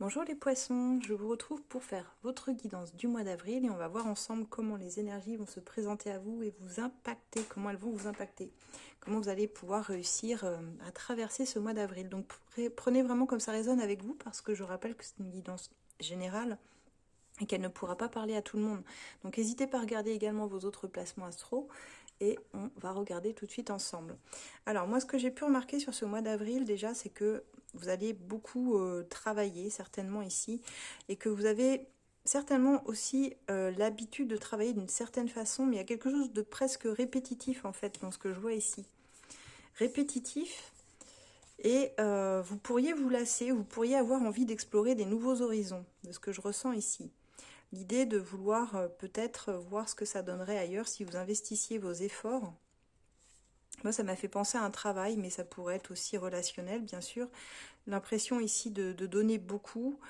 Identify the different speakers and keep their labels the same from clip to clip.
Speaker 1: Bonjour les poissons, je vous retrouve pour faire votre guidance du mois d'avril et on va voir ensemble comment les énergies vont se présenter à vous et vous impacter, comment elles vont vous impacter, comment vous allez pouvoir réussir à traverser ce mois d'avril. Donc prenez vraiment comme ça résonne avec vous parce que je rappelle que c'est une guidance générale et qu'elle ne pourra pas parler à tout le monde. Donc n'hésitez pas à regarder également vos autres placements astro et on va regarder tout de suite ensemble. Alors moi ce que j'ai pu remarquer sur ce mois d'avril déjà c'est que vous allez beaucoup travailler certainement ici et que vous avez certainement aussi l'habitude de travailler d'une certaine façon, mais il y a quelque chose de presque répétitif en fait dans ce que je vois ici. Répétitif et vous pourriez vous lasser, vous pourriez avoir envie d'explorer des nouveaux horizons, de ce que je ressens ici. L'idée de vouloir peut-être voir ce que ça donnerait ailleurs si vous investissiez vos efforts. Moi, ça m'a fait penser à un travail, mais ça pourrait être aussi relationnel, bien sûr. L'impression ici de donner beaucoup.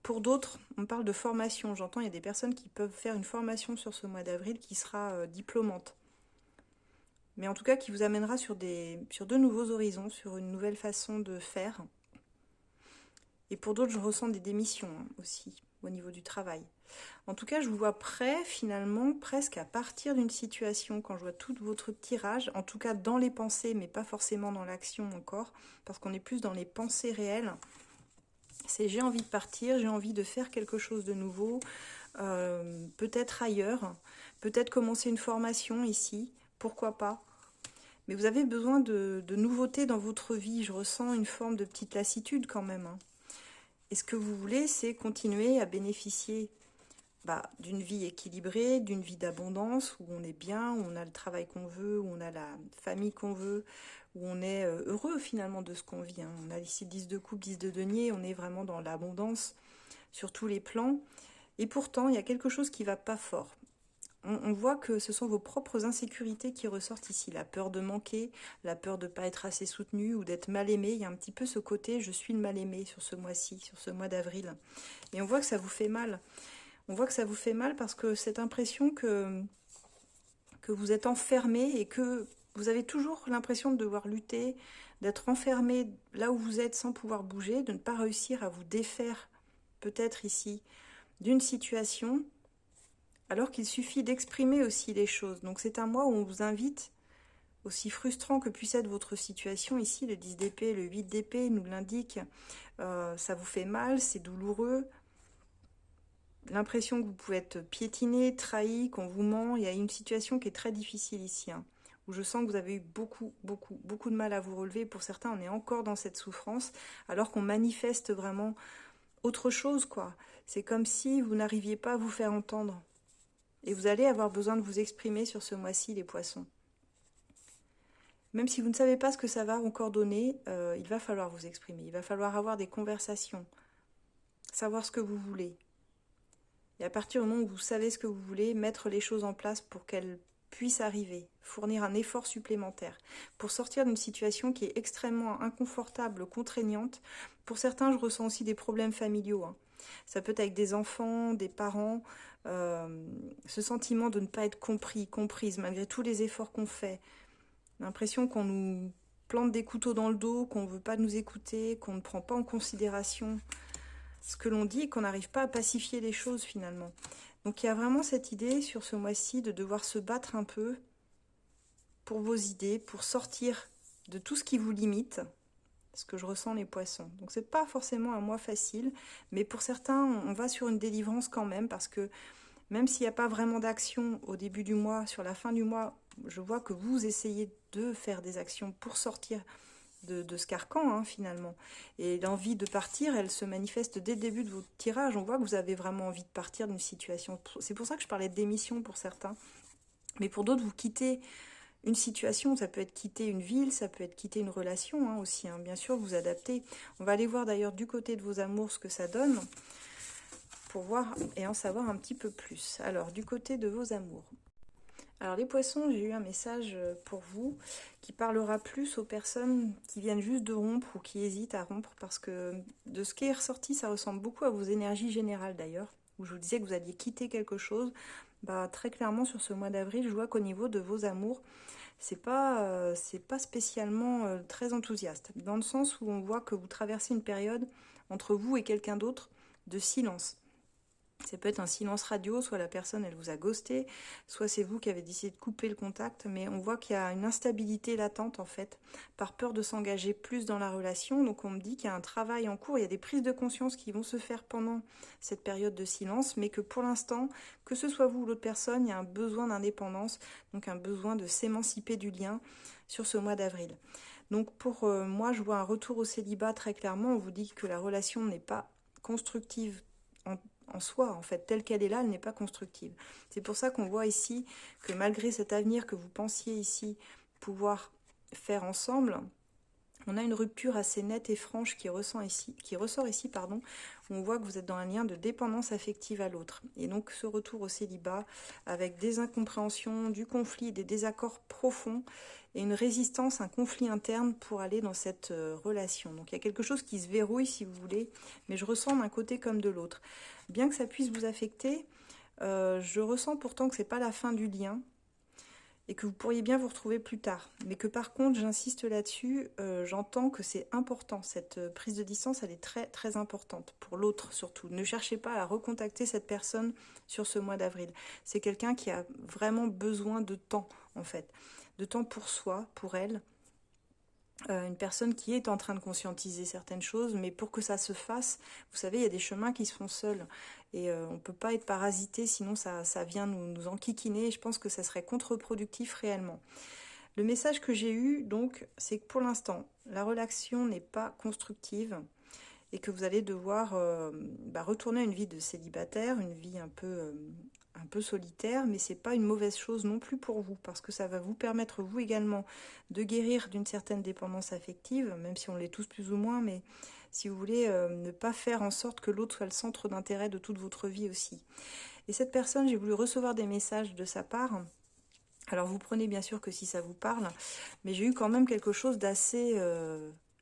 Speaker 1: Pour d'autres, on parle de formation. J'entends, il y a des personnes qui peuvent faire une formation sur ce mois d'avril qui sera diplômante. Mais en tout cas, qui vous amènera sur de nouveaux horizons, sur une nouvelle façon de faire. Et pour d'autres, je ressens des démissions aussi, au niveau du travail. En tout cas, je vous vois prêt, finalement, presque à partir d'une situation, quand je vois tout votre tirage, en tout cas dans les pensées, mais pas forcément dans l'action encore, parce qu'on est plus dans les pensées réelles. C'est j'ai envie de partir, j'ai envie de faire quelque chose de nouveau, peut-être ailleurs, peut-être commencer une formation ici, pourquoi pas. Mais vous avez besoin de nouveautés dans votre vie, je ressens une forme de petite lassitude quand même. Et ce que vous voulez, c'est continuer à bénéficier d'une vie équilibrée, d'une vie d'abondance, où on est bien, où on a le travail qu'on veut, où on a la famille qu'on veut, où on est heureux finalement de ce qu'on vit. On a ici 10 de coupe, 10 de denier, on est vraiment dans l'abondance sur tous les plans. Et pourtant, il y a quelque chose qui ne va pas fort. On voit que ce sont vos propres insécurités qui ressortent ici. La peur de manquer, la peur de ne pas être assez soutenu ou d'être mal aimé. Il y a un petit peu ce côté « je suis le mal aimé » sur ce mois-ci, sur ce mois d'avril. Et on voit que ça vous fait mal. On voit que ça vous fait mal parce que cette impression que vous êtes enfermé et que vous avez toujours l'impression de devoir lutter, d'être enfermé là où vous êtes sans pouvoir bouger, de ne pas réussir à vous défaire peut-être ici d'une situation, alors qu'il suffit d'exprimer aussi les choses. Donc c'est un mois où on vous invite, aussi frustrant que puisse être votre situation, ici le 10 d'épée, le 8 d'épée nous l'indique, ça vous fait mal, c'est douloureux, l'impression que vous pouvez être piétiné, trahi, qu'on vous ment. Il y a une situation qui est très difficile ici, où je sens que vous avez eu beaucoup de mal à vous relever. Pour certains, on est encore dans cette souffrance, alors qu'on manifeste vraiment autre chose, quoi. C'est comme si vous n'arriviez pas à vous faire entendre. Et vous allez avoir besoin de vous exprimer sur ce mois-ci, les poissons. Même si vous ne savez pas ce que ça va encore donner, il va falloir vous exprimer. Il va falloir avoir des conversations, savoir ce que vous voulez. Et à partir du moment où vous savez ce que vous voulez, mettre les choses en place pour qu'elles puissent arriver, fournir un effort supplémentaire, pour sortir d'une situation qui est extrêmement inconfortable, contraignante. Pour certains, je ressens aussi des problèmes familiaux. Ça peut être avec des enfants, des parents, ce sentiment de ne pas être compris, comprise, malgré tous les efforts qu'on fait. L'impression qu'on nous plante des couteaux dans le dos, qu'on ne veut pas nous écouter, qu'on ne prend pas en considération ce que l'on dit et qu'on n'arrive pas à pacifier les choses finalement. Donc il y a vraiment cette idée sur ce mois-ci de devoir se battre un peu pour vos idées, pour sortir de tout ce qui vous limite, ce que je ressens les poissons. Donc c'est pas forcément un mois facile, mais pour certains on va sur une délivrance quand même, parce que même s'il n'y a pas vraiment d'action au début du mois, sur la fin du mois, je vois que vous essayez de faire des actions pour sortir de ce carcan finalement. Et l'envie de partir, elle se manifeste dès le début de votre tirage. On voit que vous avez vraiment envie de partir d'une situation. C'est pour ça que je parlais de démission pour certains. Mais pour d'autres, vous quittez une situation, ça peut être quitter une ville, ça peut être quitter une relation aussi. Bien sûr, vous adaptez. On va aller voir d'ailleurs du côté de vos amours ce que ça donne, pour voir et en savoir un petit peu plus. Alors, du côté de vos amours. Alors les poissons, j'ai eu un message pour vous qui parlera plus aux personnes qui viennent juste de rompre ou qui hésitent à rompre, parce que de ce qui est ressorti, ça ressemble beaucoup à vos énergies générales d'ailleurs, où je vous disais que vous alliez quitter quelque chose. Très clairement sur ce mois d'avril, je vois qu'au niveau de vos amours, c'est pas spécialement très enthousiaste, dans le sens où on voit que vous traversez une période entre vous et quelqu'un d'autre de silence. Ça peut être un silence radio, soit la personne elle vous a ghosté, soit c'est vous qui avez décidé de couper le contact, mais on voit qu'il y a une instabilité latente en fait, par peur de s'engager plus dans la relation. Donc on me dit qu'il y a un travail en cours, il y a des prises de conscience qui vont se faire pendant cette période de silence, mais que pour l'instant, que ce soit vous ou l'autre personne, il y a un besoin d'indépendance, donc un besoin de s'émanciper du lien sur ce mois d'avril. Donc pour moi, je vois un retour au célibat très clairement. On vous dit que la relation n'est pas constructive en soi, en fait, telle qu'elle est là, elle n'est pas constructive. C'est pour ça qu'on voit ici que malgré cet avenir que vous pensiez ici pouvoir faire ensemble, on a une rupture assez nette et franche qui ressort ici, où on voit que vous êtes dans un lien de dépendance affective à l'autre. Et donc ce retour au célibat, avec des incompréhensions, du conflit, des désaccords profonds, et une résistance, un conflit interne pour aller dans cette relation. Donc il y a quelque chose qui se verrouille, si vous voulez, mais je ressens d'un côté comme de l'autre. Bien que ça puisse vous affecter, je ressens pourtant que ce n'est pas la fin du lien, et que vous pourriez bien vous retrouver plus tard. Mais que par contre, j'insiste là-dessus, j'entends que c'est important. Cette prise de distance, elle est très très importante, pour l'autre surtout. Ne cherchez pas à recontacter cette personne sur ce mois d'avril. C'est quelqu'un qui a vraiment besoin de temps, en fait. De temps pour soi, pour elle. Une personne qui est en train de conscientiser certaines choses, mais pour que ça se fasse, vous savez, il y a des chemins qui se font seuls. Et on ne peut pas être parasité, sinon ça vient nous enquiquiner, et je pense que ça serait contre-productif réellement. Le message que j'ai eu, donc, c'est que pour l'instant, la relation n'est pas constructive, et que vous allez devoir retourner à une vie de célibataire, une vie un peu solitaire, mais c'est pas une mauvaise chose non plus pour vous, parce que ça va vous permettre, vous également, de guérir d'une certaine dépendance affective, même si on l'est tous plus ou moins, mais si vous voulez, ne pas faire en sorte que l'autre soit le centre d'intérêt de toute votre vie aussi. Et cette personne, j'ai voulu recevoir des messages de sa part. Alors vous prenez bien sûr que si ça vous parle, mais j'ai eu quand même quelque chose d'assez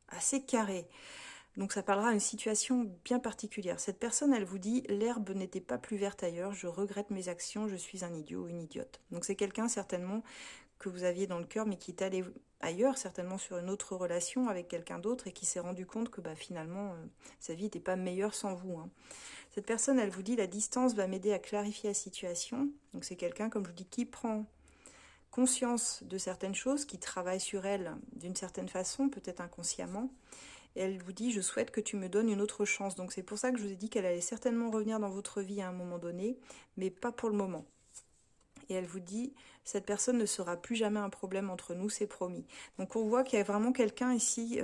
Speaker 1: assez carré. Donc ça parlera d'une situation bien particulière. Cette personne, elle vous dit « l'herbe n'était pas plus verte ailleurs, je regrette mes actions, je suis un idiot ou une idiote ». Donc c'est quelqu'un certainement que vous aviez dans le cœur, mais qui est allé ailleurs, certainement sur une autre relation avec quelqu'un d'autre, et qui s'est rendu compte que finalement, sa vie n'était pas meilleure sans vous. Hein. Cette personne, elle vous dit « la distance va m'aider à clarifier la situation ». Donc c'est quelqu'un, comme je vous dis, qui prend conscience de certaines choses, qui travaille sur elle d'une certaine façon, peut-être inconsciemment. Et elle vous dit « je souhaite que tu me donnes une autre chance ». Donc c'est pour ça que je vous ai dit qu'elle allait certainement revenir dans votre vie à un moment donné, mais pas pour le moment. Et elle vous dit « cette personne ne sera plus jamais un problème entre nous, c'est promis ». Donc on voit qu'il y a vraiment quelqu'un ici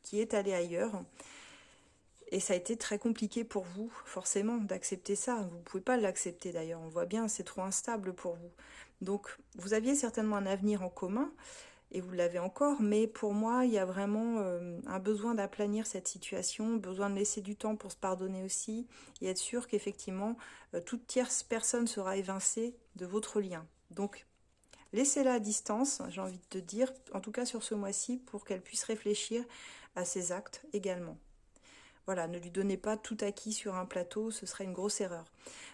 Speaker 1: qui est allé ailleurs. Et ça a été très compliqué pour vous, forcément, d'accepter ça. Vous ne pouvez pas l'accepter d'ailleurs, on voit bien, c'est trop instable pour vous. Donc vous aviez certainement un avenir en commun, et vous l'avez encore, mais pour moi, il y a vraiment un besoin d'aplanir cette situation, besoin de laisser du temps pour se pardonner aussi, et être sûr qu'effectivement, toute tierce personne sera évincée de votre lien. Donc, laissez-la à distance, j'ai envie de te dire, en tout cas sur ce mois-ci, pour qu'elle puisse réfléchir à ses actes également. Voilà, ne lui donnez pas tout acquis sur un plateau, ce serait une grosse erreur.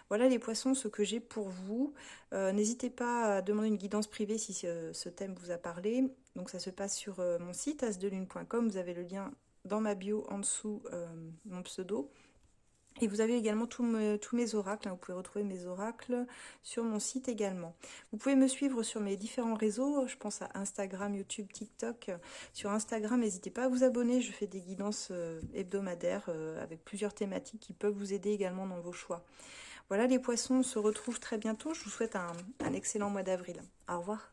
Speaker 1: Voilà les poissons, ce que j'ai pour vous. N'hésitez pas à demander une guidance privée si ce thème vous a parlé. Donc ça se passe sur mon site asdelune.com. Vous avez le lien dans ma bio en dessous, mon pseudo. Et vous avez également tous mes oracles, hein. Vous pouvez retrouver mes oracles sur mon site également. Vous pouvez me suivre sur mes différents réseaux, je pense à Instagram, YouTube, TikTok. Sur Instagram, n'hésitez pas à vous abonner, je fais des guidances hebdomadaires avec plusieurs thématiques qui peuvent vous aider également dans vos choix. Voilà les poissons, on se retrouve très bientôt. Je vous souhaite un excellent mois d'avril. Au revoir.